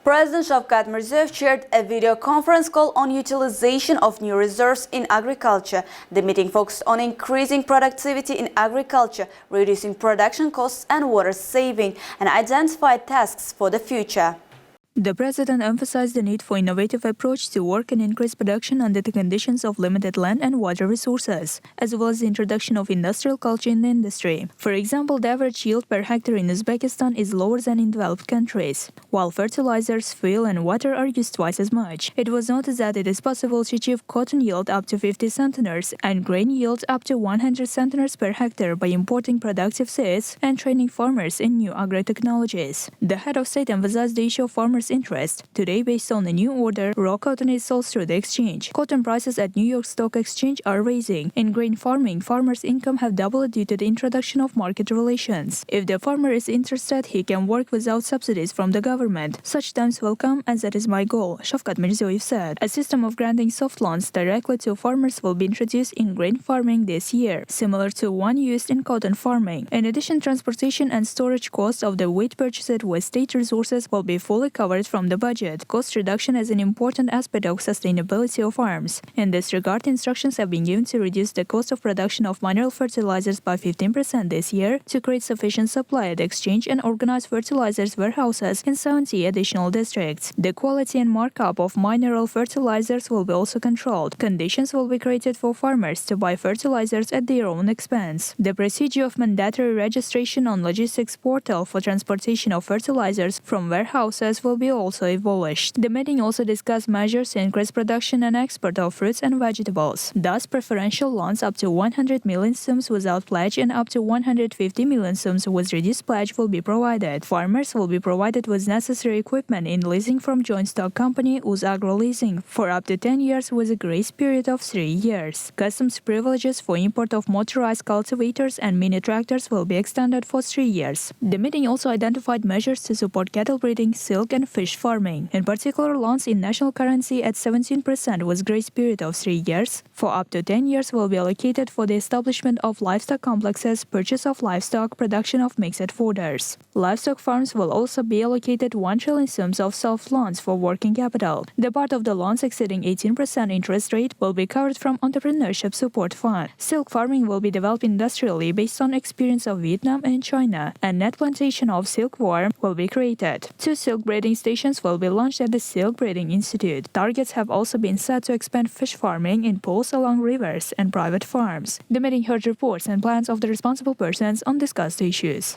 President Shavkat Mirziyoyev chaired a video conference call on utilization of new reserves in agriculture. The meeting focused on increasing productivity in agriculture, reducing production costs and water saving, and identified tasks for the future. The President emphasized the need for innovative approach to work and increase production under the conditions of limited land and water resources, as well as the introduction of industrial culture in the industry. For example, the average yield per hectare in Uzbekistan is lower than in developed countries, while fertilizers, fuel and water are used twice as much. It was noted that it is possible to achieve cotton yield up to 50 centenars and grain yield up to 100 centenars per hectare by importing productive seeds and training farmers in new agro-technologies. The head of state emphasized the issue of farmers' interest. Today, based on the new order, raw cotton is sold through the exchange. Cotton prices at New York Stock Exchange are rising. In grain farming, farmers' income have doubled due to the introduction of market relations. If the farmer is interested, he can work without subsidies from the government. Such times will come, and that is my goal, Shavkat Mirziyoyev said. A system of granting soft loans directly to farmers will be introduced in grain farming this year, similar to one used in cotton farming. In addition, transportation and storage costs of the wheat purchased with state resources will be fully covered from the budget. Cost reduction is an important aspect of sustainability of farms. In this regard, instructions have been given to reduce the cost of production of mineral fertilizers by 15% this year, to create sufficient supply at the exchange and organize fertilizers warehouses in 70 additional districts. The quality and markup of mineral fertilizers will be also controlled. Conditions will be created for farmers to buy fertilizers at their own expense. The procedure of mandatory registration on logistics portal for transportation of fertilizers from warehouses will be also abolished. The meeting also discussed measures to increase production and export of fruits and vegetables. Thus, preferential loans up to 100 million sums without pledge and up to 150 million sums with reduced pledge will be provided. Farmers will be provided with necessary equipment in leasing from joint stock company Uzagro Leasing for up to 10 years with a grace period of 3 years. Customs privileges for import of motorized cultivators and mini tractors will be extended for 3 years. The meeting also identified measures to support cattle breeding, silk and fish farming. In particular, loans in national currency at 17% with grace period of 3 years for up to 10 years will be allocated for the establishment of livestock complexes, purchase of livestock, production of mixed fooders. Livestock farms will also be allocated 1 trillion sums of soft loans for working capital. The part of the loans exceeding 18% interest rate will be covered from Entrepreneurship Support Fund. Silk farming will be developed industrially based on experience of Vietnam and China, and net plantation of silkworm will be created. 2 silk breeding stations will be launched at the Silk Breeding Institute. Targets have also been set to expand fish farming in pools along rivers and private farms. The meeting heard reports and plans of the responsible persons on discussed issues.